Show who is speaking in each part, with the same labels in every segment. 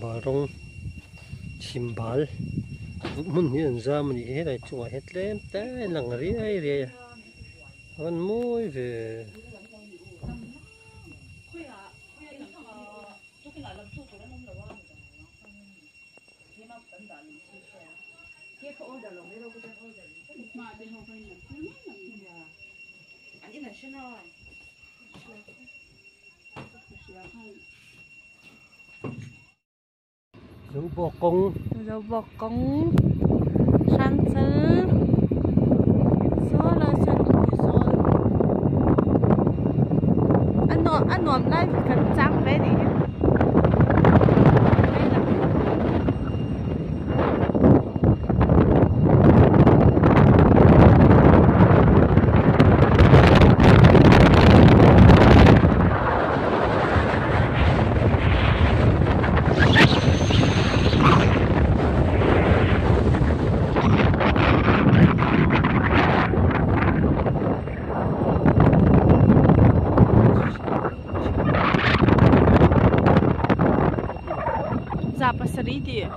Speaker 1: barong chimbal mun hian zamani he lai chunga hetlem te lang ri ai ri an moi ve
Speaker 2: Zobawk công sang sứ số là sân quỳ sol anh nuam lại phải cẩn trang về đi pasari dia.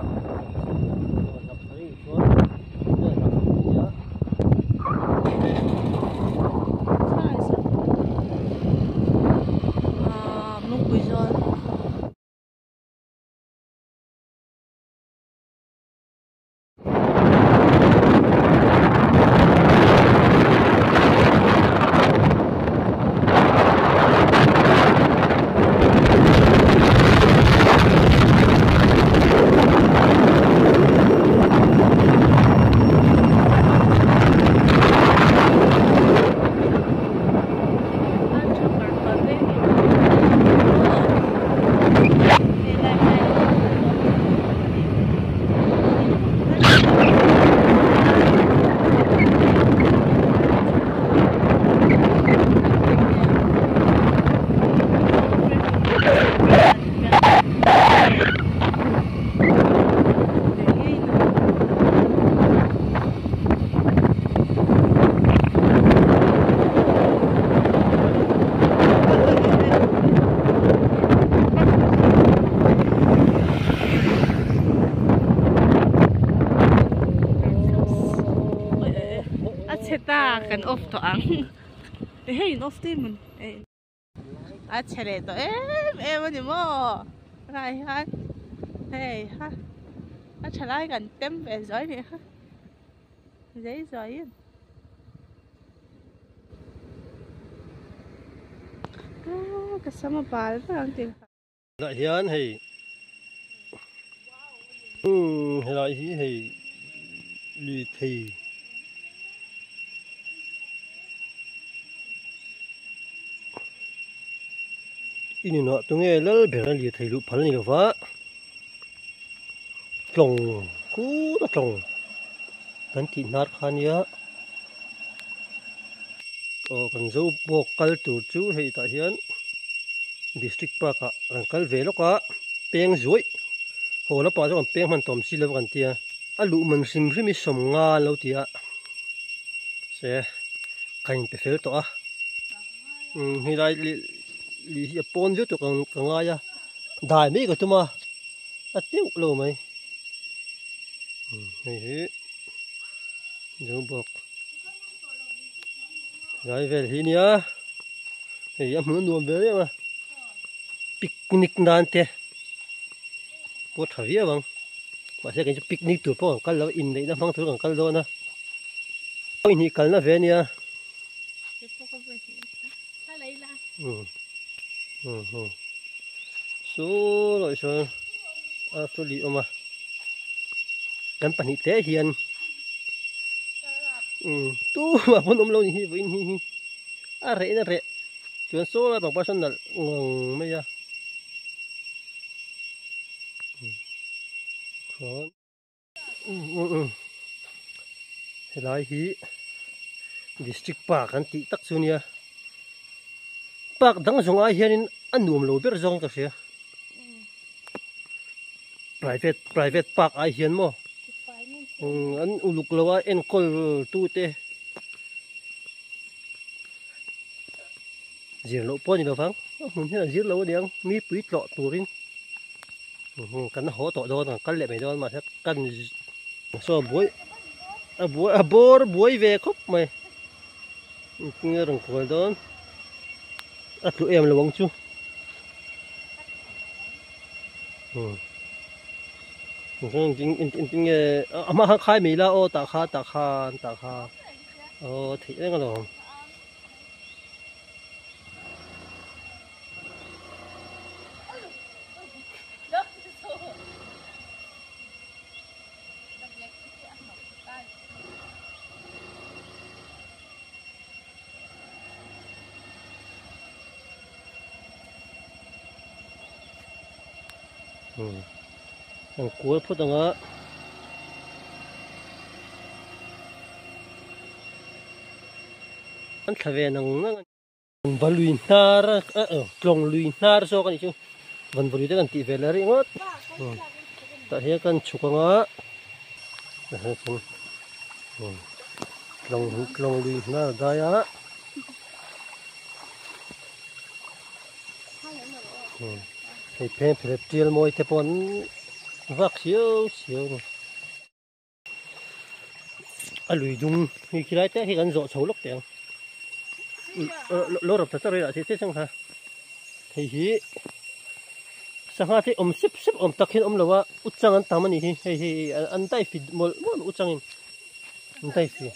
Speaker 2: Kan off to ang hey off din mun at chale to ni mo rai ha hey ha at chalai kan tem về rồi nè ha giấy rồi kasama pa ang ting
Speaker 1: lại hiền hay lại hay lì thì ini nak tungai lal beran lihat hai lu phal ni lawa tlong ku ta tlong kan ti hnar khan ya kan Zobawk kal tur chu hei ta hian district park a kan kal ve loka peng zoi hola pa jo kan peng man tom si lo kan tia alu man sim hrimi som nga lo tia se kain pe fel to a hi lai lì hi pon vô tụi con ngay à đài mấy cái tụi mà tiêu lâu mày này Zobawk rồi về thì nhá thì em muốn nuam về mà picnic đàn thế bớt thả vía bằng mà sẽ cái picnic tụi con cá lâu in đấy nó mang thứ con cá lâu na ôi nhỉ cá nó về nhá số rồi số số liệu mà căn bản thế hiền tu mà vẫn ôm lâu như vậy hi rễ nó rễ chuyện số là bằng bao nhiêu là ngon mấy à còn thế lại hi district park kan ti tak sunia park dang zong ai hian an nuam lo ber zong ta sia private park ai hian mo an uluk lo a en kol tu te zir lo po ni lo phang mun hian zir lo diang mi pui tlo turin cắn hố tội đó cắn lệ mày đó mà sẽ cắn so buổi về khóc mày nghe rằng của đó tụi em là bóng chú chính mà khai mì là ô tạ kha ô thì đấy rồi thằng cuối phút đó anh thà về nằng và lùi hnar Tlawng lùi hnar so cái chứ vẫn vừa đi đến tị về là đấy ngót tại hiện cần chụp ngó Tlawng lùi hnar đây á thì phê phê tiel môi thế pon vác xíu lùi dung thì khi đấy thì gần rộ xấu lốc tiền lô rập thật rồi là thế xong hả thì sang ha thì xếp tắc hiện là wa utang an tamani hi an tai fi mol utangin an tai fi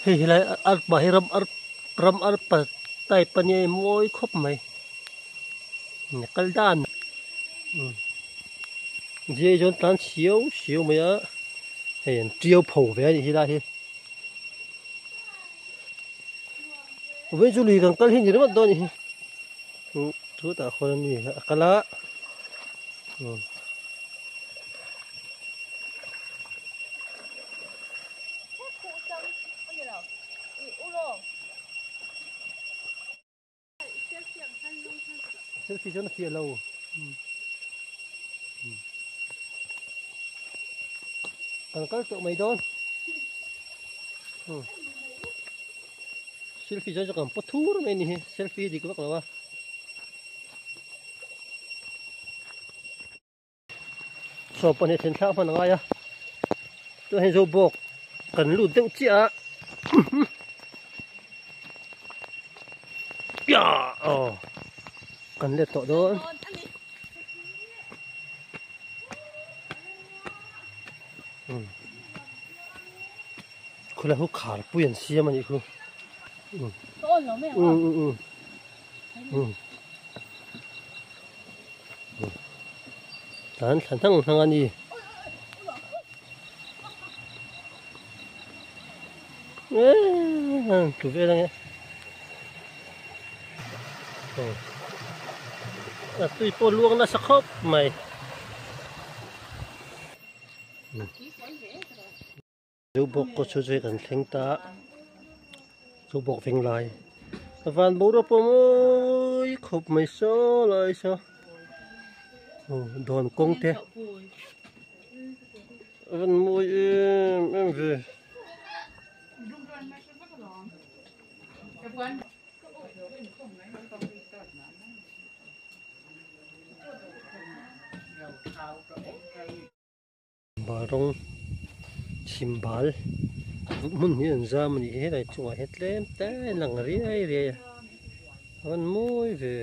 Speaker 1: hi lại ar bài ram ar pa tai pani môi khop mày nhakal dan dễ cho tan xíu mày á hiện triêu phổ về thì là hi với du lịch càng cân hình gì đó mà tôi nhỉ thứ ta khôn gì cả lá selfie cho nó kia lâu còn các tụi mày đón selfie cho còn bắt thú rồi nè selfie gì cũng là so bên này thiên tháp mà ngay à tôi hay Zobawk cần lutuk chia ya cần liệt tội đóคือแล้วเขาขาดเปลี่ยนเสียมันอีกคือฉันทั้งอันนี้ถูกไปแล้วไงตุยปนลวงน่าสักครบไหมZobawk có số dây cần thanh ta Zobawk vinh lại van bố đó po môi khóc mày số lại sao đòn công thế van môi em về bà rong chim bal mun hi an zam ni he lai chunga hetlem te lang ri ai re an moi ve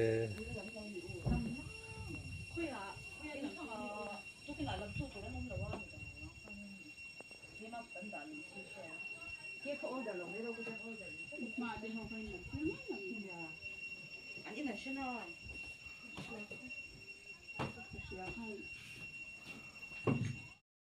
Speaker 3: Anh ấy là